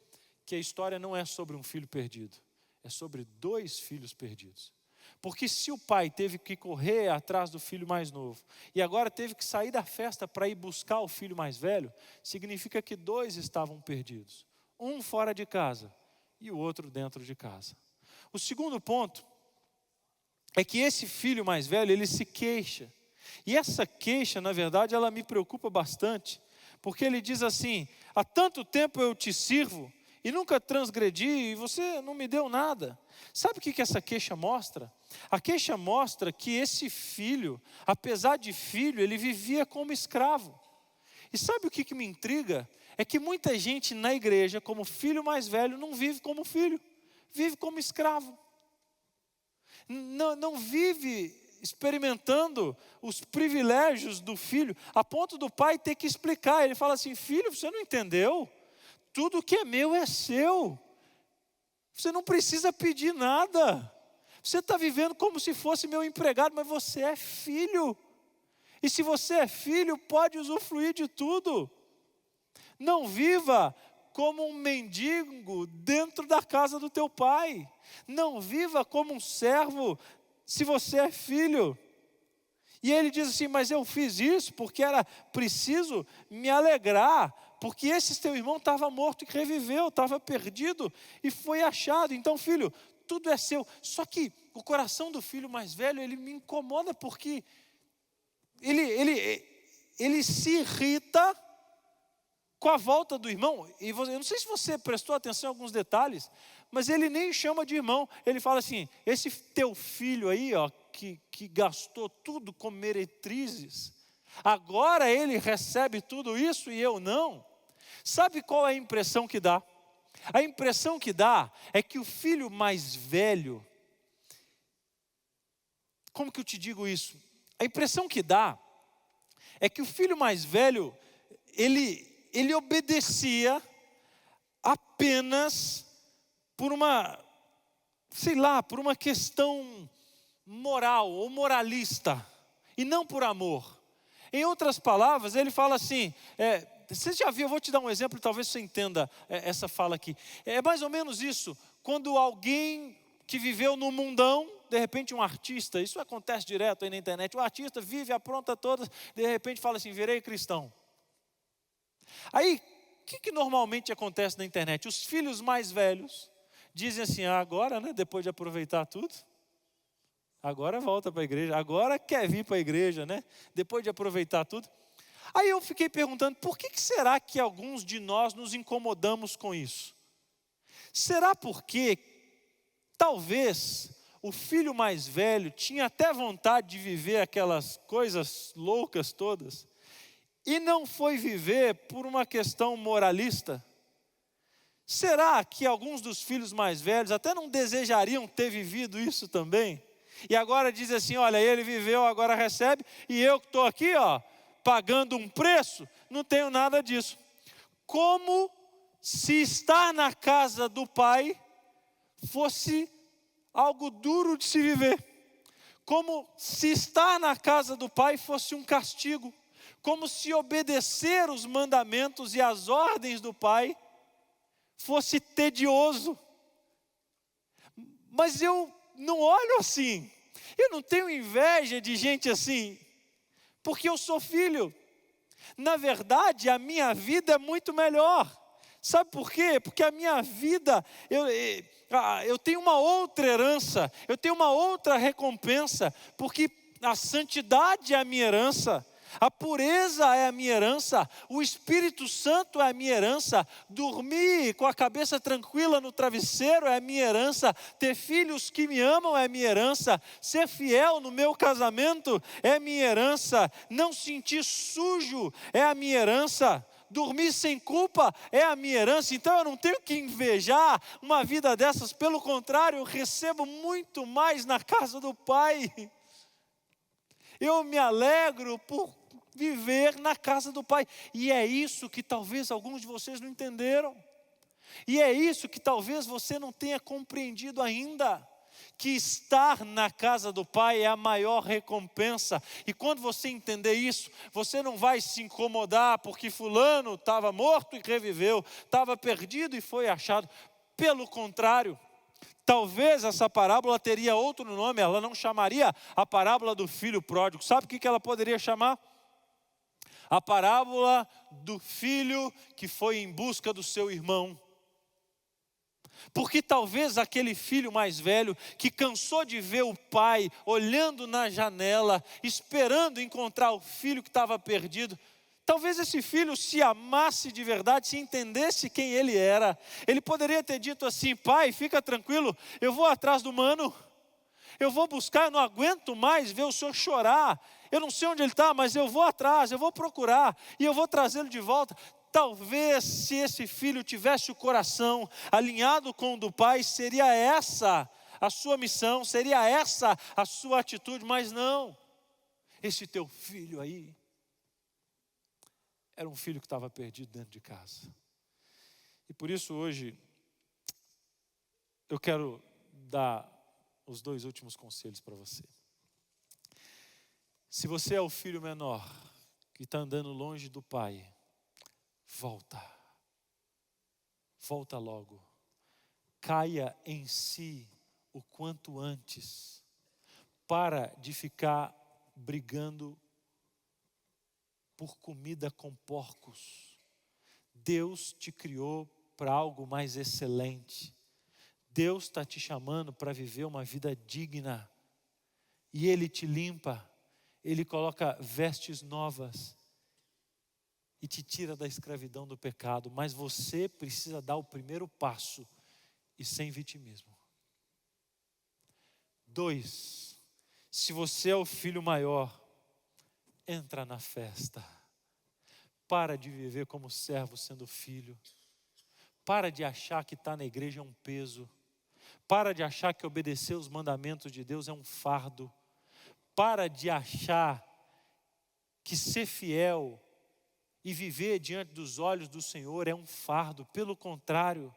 Speaker 1: que a história não é sobre um filho perdido. É sobre 2 filhos perdidos. Porque se o pai teve que correr atrás do filho mais novo e agora teve que sair da festa para ir buscar o filho mais velho, significa que 2 estavam perdidos. Um fora de casa e o outro dentro de casa. O segundo ponto é que esse filho mais velho, ele se queixa. E essa queixa, na verdade, ela me preocupa bastante. Porque ele diz assim: há tanto tempo eu te sirvo e nunca transgredi e você não me deu nada. Sabe o que essa queixa mostra? A queixa mostra que esse filho, apesar de filho, ele vivia como escravo. E sabe o que me intriga? É que muita gente na igreja, como filho mais velho, não vive como filho, vive como escravo. Não vive experimentando os privilégios do filho, a ponto do pai ter que explicar. Ele fala assim: filho, você não entendeu? Tudo que é meu é seu. Você não precisa pedir nada. Você está vivendo como se fosse meu empregado, mas você é filho. E se você é filho, pode usufruir de tudo. Não viva como um mendigo dentro da casa do teu pai. Não viva como um servo se você é filho. E ele diz assim: mas eu fiz isso porque era preciso me alegrar, porque esse teu irmão estava morto e reviveu, estava perdido e foi achado. Então, filho, tudo é seu. Só que o coração do filho mais velho, ele me incomoda, porque ele se irrita com a volta do irmão. E eu não sei se você prestou atenção em alguns detalhes, mas ele nem chama de irmão. Ele fala assim: esse teu filho aí, ó, que gastou tudo com meretrizes, agora ele recebe tudo isso e eu não. Sabe qual é a impressão que dá? A impressão que dá é que o filho mais velho, como que eu te digo isso? A impressão que dá é que o filho mais velho, ele obedecia apenas por uma, por uma questão moral ou moralista, e não por amor. Em outras palavras, ele fala assim, você já viu, eu vou te dar um exemplo, talvez você entenda essa fala aqui. É mais ou menos isso, quando alguém que viveu no mundão, de repente um artista, isso acontece direto aí na internet, o artista vive, apronta todas, de repente fala assim: virei cristão. Aí, o que normalmente acontece na internet? Os filhos mais velhos dizem assim: agora, né, depois de aproveitar tudo, agora volta para a igreja, agora quer vir para a igreja, né, depois de aproveitar tudo. Aí eu fiquei perguntando, por que será que alguns de nós nos incomodamos com isso? Será porque talvez o filho mais velho tinha até vontade de viver aquelas coisas loucas todas, e não foi viver por uma questão moralista? Será que alguns dos filhos mais velhos até não desejariam ter vivido isso também? E agora diz assim: olha, ele viveu, agora recebe, e eu que estou aqui, ó, pagando um preço, não tenho nada disso. Como se estar na casa do pai fosse algo duro de se viver. Como se estar na casa do pai fosse um castigo. Como se obedecer os mandamentos e as ordens do pai fosse tedioso. Mas eu não olho assim. Eu não tenho inveja de gente assim. porque eu sou filho. Na verdade, a minha vida é muito melhor. Sabe por quê? Porque a minha vida, eu tenho uma outra herança, eu tenho uma outra recompensa, porque a santidade é a minha herança, a pureza é a minha herança, o Espírito Santo é a minha herança, dormir com a cabeça tranquila no travesseiro é a minha herança, ter filhos que me amam é a minha herança, ser fiel no meu casamento é a minha herança, não sentir sujo é a minha herança, dormir sem culpa é a minha herança. Então eu não tenho que invejar uma vida dessas, pelo contrário, eu recebo muito mais na casa do Pai. Eu me alegro por viver na casa do Pai. E é isso que talvez alguns de vocês não entenderam. E é isso que talvez você não tenha compreendido ainda. Que estar na casa do Pai é a maior recompensa. E quando você entender isso, você não vai se incomodar porque fulano estava morto e reviveu, estava perdido e foi achado. Pelo contrário, talvez essa parábola teria outro nome, ela não chamaria a parábola do filho pródigo. Sabe o que ela poderia chamar? A parábola do filho que foi em busca do seu irmão. Porque talvez aquele filho mais velho, que cansou de ver o pai olhando na janela, esperando encontrar o filho que estava perdido, talvez esse filho se amasse de verdade, se entendesse quem ele era. Ele poderia ter dito assim: pai, fica tranquilo, eu vou atrás do mano, eu vou buscar, eu não aguento mais ver o senhor chorar. Eu não sei onde ele está, mas eu vou atrás, eu vou procurar e eu vou trazê-lo de volta. Talvez se esse filho tivesse o coração alinhado com o do pai, seria essa a sua missão, seria essa a sua atitude, mas não. Esse teu filho aí era um filho que estava perdido dentro de casa. E por isso hoje eu quero dar os 2 últimos conselhos para você. Se você é o filho menor que está andando longe do pai, volta logo, caia em si o quanto antes, para de ficar brigando por comida com porcos. Deus te criou para algo mais excelente, Deus está te chamando para viver uma vida digna, e Ele te limpa, Ele coloca vestes novas, e te tira da escravidão do pecado, mas você precisa dar o primeiro passo, e sem vitimismo. 2, se você é o filho maior, entra na festa, para de viver como servo sendo filho, para de achar que estar na igreja é um peso, para de achar que obedecer os mandamentos de Deus é um fardo, para de achar que ser fiel e viver diante dos olhos do Senhor é um fardo. Pelo contrário,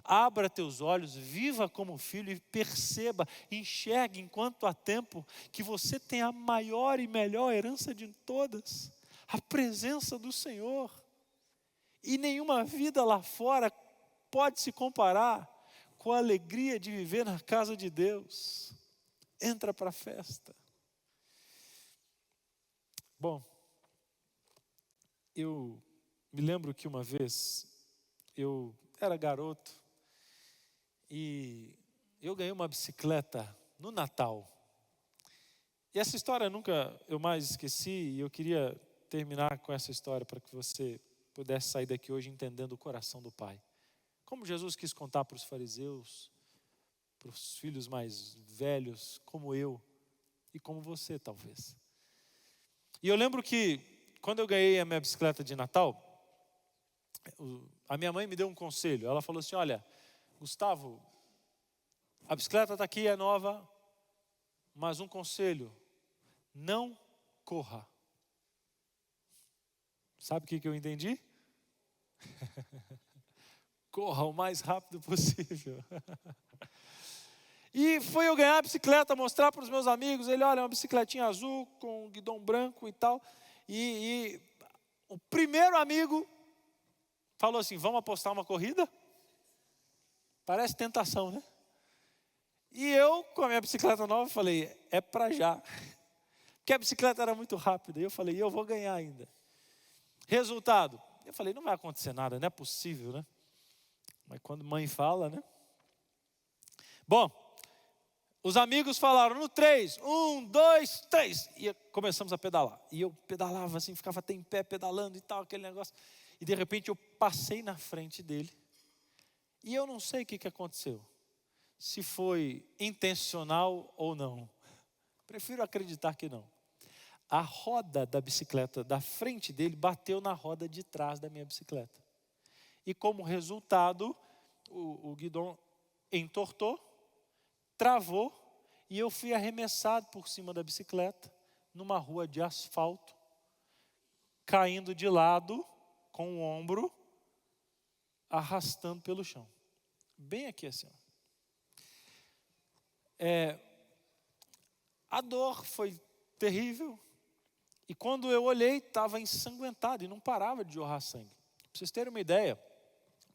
Speaker 1: abra teus olhos, viva como filho e perceba, enxergue enquanto há tempo que você tem a maior e melhor herança de todas, a presença do Senhor. E nenhuma vida lá fora pode se comparar com a alegria de viver na casa de Deus. Entra para a festa. Bom, eu me lembro que uma vez eu era garoto e eu ganhei uma bicicleta no Natal. E essa história nunca eu mais esqueci, e eu queria terminar com essa história para que você pudesse sair daqui hoje entendendo o coração do Pai. Como Jesus quis contar para os fariseus, para os filhos mais velhos, como eu e como você talvez. E eu lembro que quando eu ganhei a minha bicicleta de Natal, a minha mãe me deu um conselho. Ela falou assim: olha, Gustavo, a bicicleta está aqui, é nova, mas um conselho, não corra. Sabe o que eu entendi? Corra o mais rápido possível. E foi eu ganhar a bicicleta, mostrar para os meus amigos. Ele, olha, uma bicicletinha azul com guidão branco e tal. E o primeiro amigo falou assim: vamos apostar uma corrida? Parece tentação, né? E eu, com a minha bicicleta nova, falei: é para já. que a bicicleta era muito rápida. E eu falei, eu vou ganhar ainda. Resultado, eu falei, não vai acontecer nada, não é possível, né? Mas quando mãe fala, né? Bom, os amigos falaram no 3, 1, 2, 3. E começamos a pedalar. E eu pedalava assim, ficava até em pé pedalando e tal, aquele negócio. E de repente eu passei na frente dele. E eu não sei o que aconteceu. Se foi intencional ou não. Prefiro acreditar que não. A roda da bicicleta da frente dele bateu na roda de trás da minha bicicleta. E como resultado, o guidão entortou, travou, e eu fui arremessado por cima da bicicleta, numa rua de asfalto, caindo de lado, com o ombro, arrastando pelo chão. Bem aqui assim. A dor foi terrível. E quando eu olhei, estava ensanguentado e não parava de jorrar sangue. Para vocês terem uma ideia,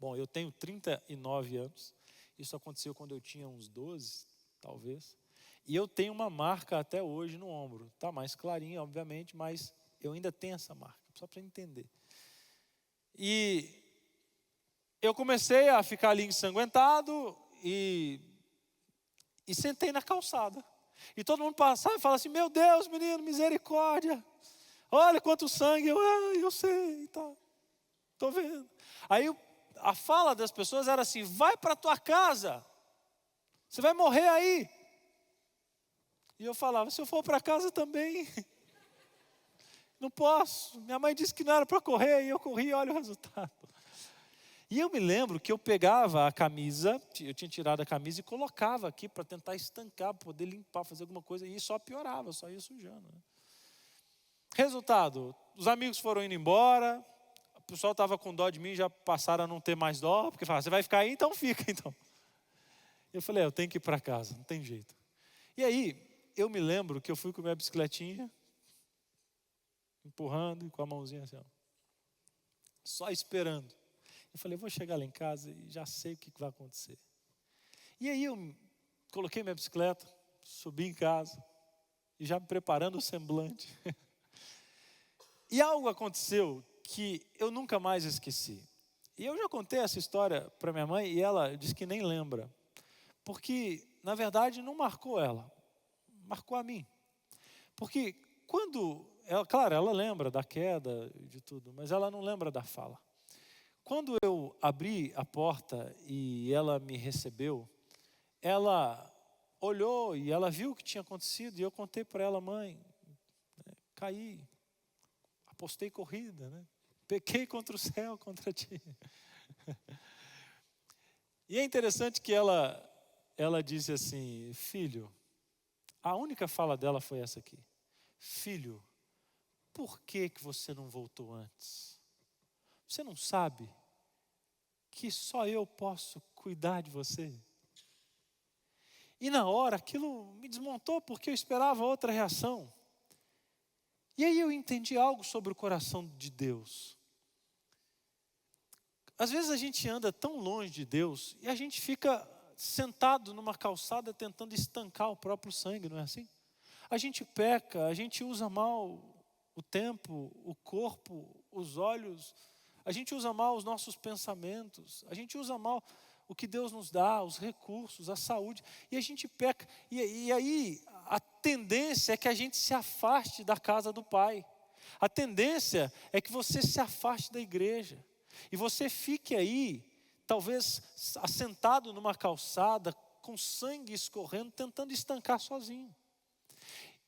Speaker 1: bom, eu tenho 39 anos. Isso aconteceu quando eu tinha uns 12, talvez. E eu tenho uma marca até hoje no ombro. Está mais clarinho, obviamente, mas eu ainda tenho essa marca, só para entender. E eu comecei a ficar ali ensanguentado e sentei na calçada. E todo mundo passava e falava assim, meu Deus, menino, misericórdia. Olha quanto sangue, eu sei, tá, estou vendo. Aí a fala das pessoas era assim, vai para a tua casa, você vai morrer aí. E eu falava, se eu for para casa também, não posso. Minha mãe disse que não era para correr, e eu corri e olha o resultado. E eu me lembro que eu pegava a camisa, eu tinha tirado a camisa e colocava aqui para tentar estancar, para poder limpar, fazer alguma coisa, e só piorava, só ia sujando. Né? Resultado, os amigos foram indo embora, o pessoal estava com dó de mim, já passaram a não ter mais dó, porque falaram, você vai ficar aí? Então fica, então. Eu falei, eu tenho que ir para casa, não tem jeito. E aí, eu me lembro que eu fui com a minha bicicletinha, empurrando e com a mãozinha assim, ó, só esperando. Eu falei, vou chegar lá em casa e já sei o que vai acontecer. E aí eu coloquei minha bicicleta, subi em casa, e já me preparando o semblante. E algo aconteceu que eu nunca mais esqueci. E eu já contei essa história para minha mãe e ela disse que nem lembra. Porque, na verdade, não marcou ela, marcou a mim. Porque quando, claro, ela lembra da queda e de tudo, mas ela não lembra da fala. Quando eu abri a porta e ela me recebeu, ela olhou e ela viu o que tinha acontecido e eu contei para ela, mãe, caí, apostei corrida, né? Pequei contra o céu, contra ti. E é interessante que ela disse assim, filho, a única fala dela foi essa aqui, filho, por que você não voltou antes? Você não sabe que só eu posso cuidar de você? E na hora aquilo me desmontou porque eu esperava outra reação. E aí eu entendi algo sobre o coração de Deus. Às vezes a gente anda tão longe de Deus e a gente fica sentado numa calçada tentando estancar o próprio sangue, não é assim? A gente peca, a gente usa mal o tempo, o corpo, os olhos, a gente usa mal os nossos pensamentos, a gente usa mal o que Deus nos dá, os recursos, a saúde, e a gente peca. E aí a tendência é que a gente se afaste da casa do Pai. A tendência é que você se afaste da igreja. E você fique aí, talvez assentado numa calçada, com sangue escorrendo, tentando estancar sozinho.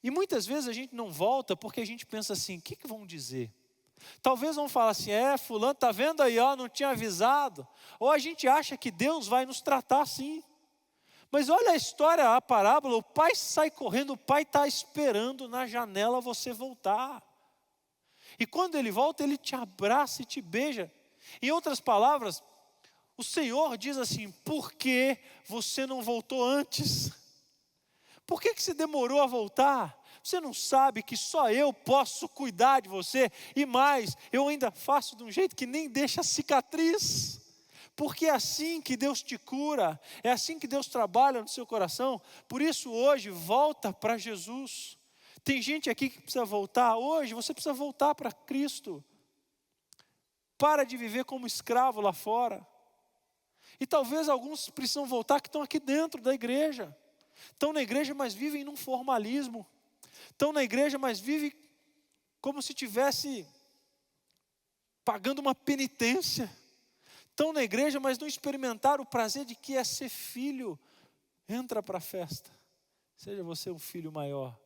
Speaker 1: E muitas vezes a gente não volta porque a gente pensa assim, o que vão dizer? Talvez vão falar assim, fulano, está vendo aí, ó, não tinha avisado. Ou a gente acha que Deus vai nos tratar assim. Mas olha a história, a parábola, o pai sai correndo, o pai está esperando na janela você voltar. E quando ele volta, ele te abraça e te beija. Em outras palavras, o Senhor diz assim, por que você não voltou antes? Por que você demorou a voltar? Você não sabe que só eu posso cuidar de você? E mais, eu ainda faço de um jeito que nem deixa cicatriz. Porque é assim que Deus te cura, é assim que Deus trabalha no seu coração. Por isso hoje, volta para Jesus. Tem gente aqui que precisa voltar. Hoje você precisa voltar para Cristo. Para de viver como escravo lá fora. E talvez alguns precisam voltar que estão aqui dentro da igreja. Estão na igreja, mas vivem num formalismo. Estão na igreja, mas vivem como se estivesse pagando uma penitência. Estão na igreja, mas não experimentaram o prazer de que é ser filho. Entra para a festa. Seja você um filho maior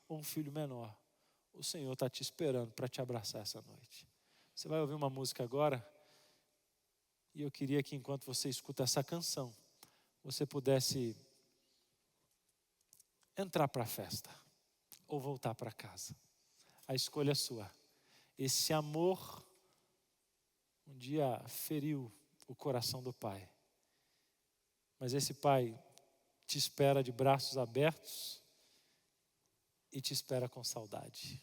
Speaker 1: ou um filho menor. O Senhor está te esperando para te abraçar essa noite. Você vai ouvir uma música agora. E eu queria que enquanto você escuta essa canção, você pudesse entrar para a festa ou voltar para casa. A escolha é sua. Esse amor um dia feriu o coração do pai. Mas esse pai te espera de braços abertos e te espera com saudade.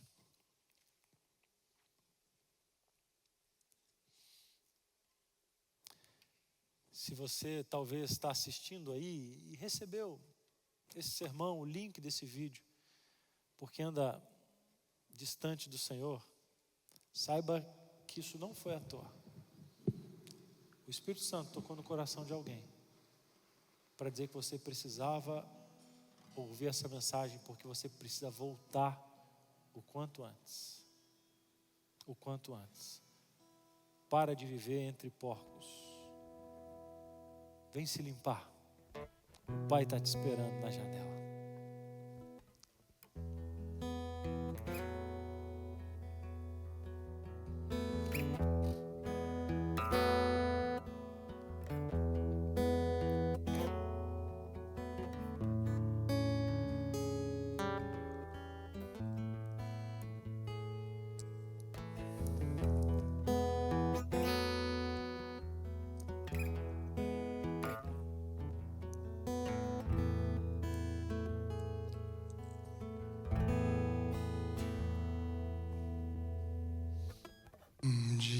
Speaker 1: Se você talvez está assistindo aí e recebeu esse sermão, o link desse vídeo, porque anda distante do Senhor, saiba que isso não foi à toa. O Espírito Santo tocou no coração de alguém para dizer que você precisava ouvir essa mensagem, porque você precisa voltar o quanto antes. O quanto antes. Para de viver entre porcos. Vem se limpar. O Pai está te esperando na janela.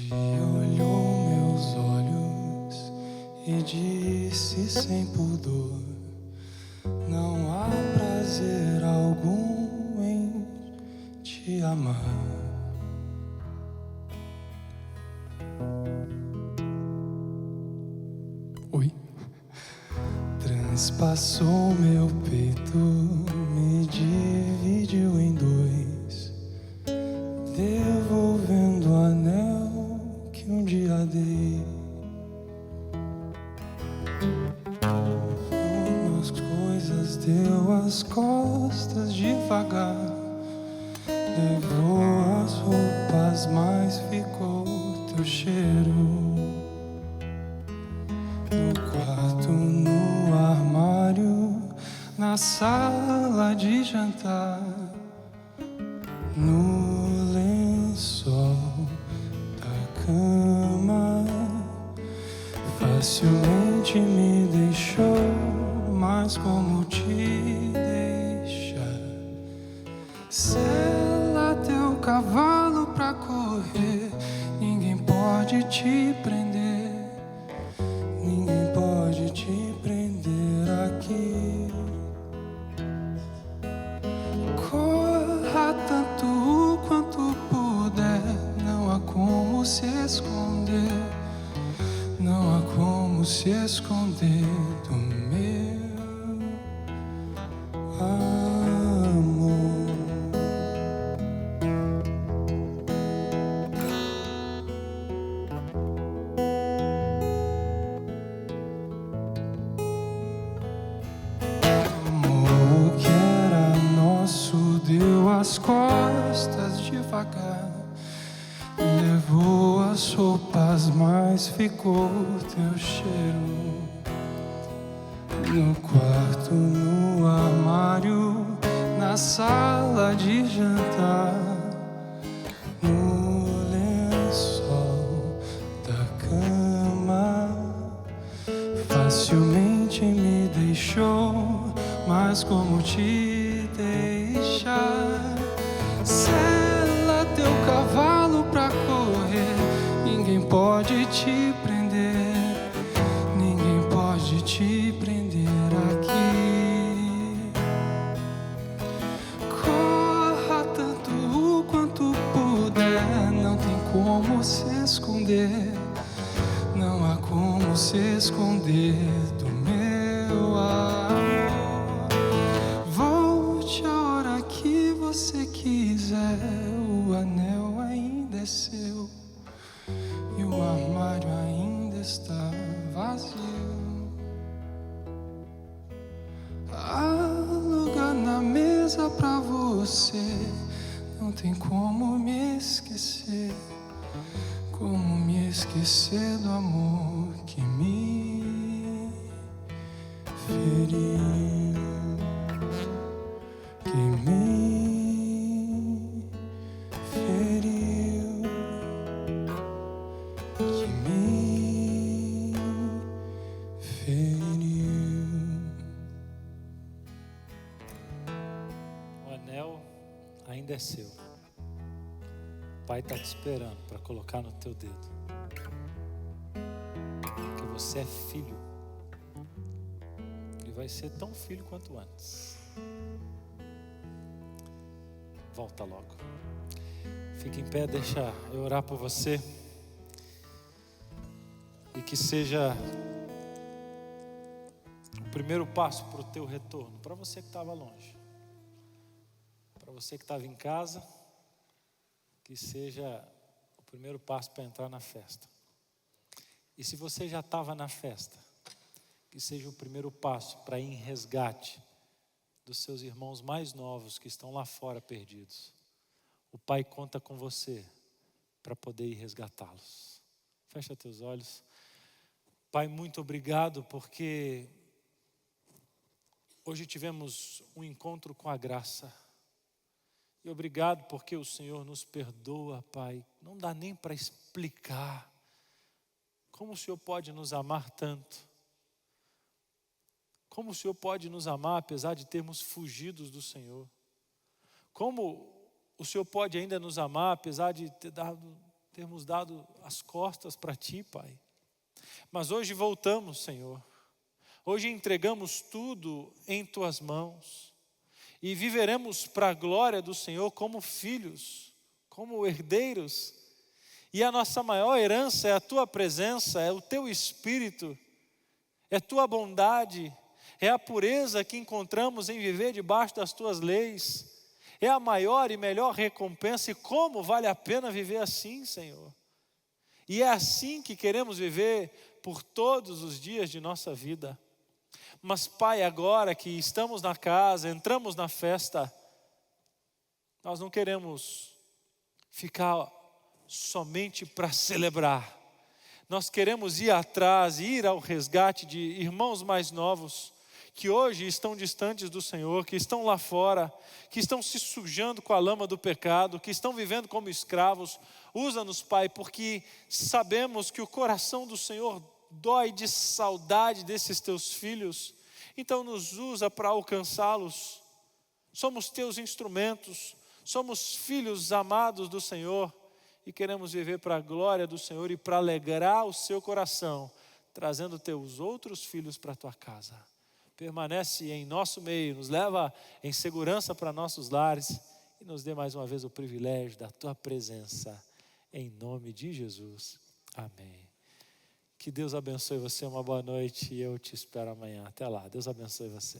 Speaker 2: Olhou meus olhos e disse sem pudor: não há prazer algum em te amar. Oi. Transpassou meu peito, me dividiu em dois, devolvendo o anel que um dia dei. Umas coisas deu as costas devagar, levou as roupas, mas ficou teu cheiro. No quarto, no armário, na sala de jantar, no lençol da cama, facilmente me deixou, mas como te deixar? Sela teu cavalo pra correr, ninguém pode te prender, ninguém pode te prender aqui. Corra tanto quanto puder, não há como se esconder, não há como se esconder do meu amor. Amor que era nosso deu as costas devagar, levou as roupas, mas ficou teu cheiro. No quarto, no armário, na sala de jantar, no lençol da cama, facilmente me deixou, mas como te deixar? Sela teu cavalo pra correr, ninguém pode te prender, ninguém pode te prender aqui. Corra como se esconder, não há como se esconder do meu amor. Volte a hora que você quiser, o anel ainda é seu e o armário ainda está vazio. Há lugar na mesa pra você, não tem como me esquecer, como me esquecer do amor que me feriu, que me feriu, que me feriu.
Speaker 1: O anel ainda é seu. O Pai está te esperando para colocar no teu dedo. Porque você é filho. E vai ser tão filho quanto antes. Volta logo. Fique em pé, deixa eu orar por você. E que seja o primeiro passo para o teu retorno. Para você que estava longe. Para você que estava em casa. Que seja o primeiro passo para entrar na festa. E se você já estava na festa, que seja o primeiro passo para ir em resgate dos seus irmãos mais novos que estão lá fora perdidos. O Pai conta com você para poder ir resgatá-los. Fecha teus olhos. Pai, muito obrigado porque hoje tivemos um encontro com a graça. E obrigado porque o Senhor nos perdoa, Pai. Não dá nem para explicar como o Senhor pode nos amar tanto. Como o Senhor pode nos amar apesar de termos fugido do Senhor. Como o Senhor pode ainda nos amar apesar de termos dado as costas para Ti, Pai. Mas hoje voltamos, Senhor. Hoje entregamos tudo em Tuas mãos. E viveremos para a glória do Senhor como filhos, como herdeiros. E a nossa maior herança é a Tua presença, é o Teu Espírito, é Tua bondade, é a pureza que encontramos em viver debaixo das Tuas leis. É a maior e melhor recompensa. E como vale a pena viver assim, Senhor. E é assim que queremos viver por todos os dias de nossa vida. Mas, Pai, agora que estamos na casa, entramos na festa, nós não queremos ficar somente para celebrar. Nós queremos ir atrás, ir ao resgate de irmãos mais novos, que hoje estão distantes do Senhor, que estão lá fora, que estão se sujando com a lama do pecado, que estão vivendo como escravos. Usa-nos, Pai, porque sabemos que o coração do Senhor dói de saudade desses Teus filhos. Então nos usa para alcançá-los. Somos Teus instrumentos, somos filhos amados do Senhor e queremos viver para a glória do Senhor e para alegrar o Seu coração, trazendo Teus outros filhos para a Tua casa. Permanece em nosso meio, nos leva em segurança para nossos lares e nos dê mais uma vez o privilégio da Tua presença, em nome de Jesus. Amém. Que Deus abençoe você, uma boa noite e eu te espero amanhã. Até lá, Deus abençoe você.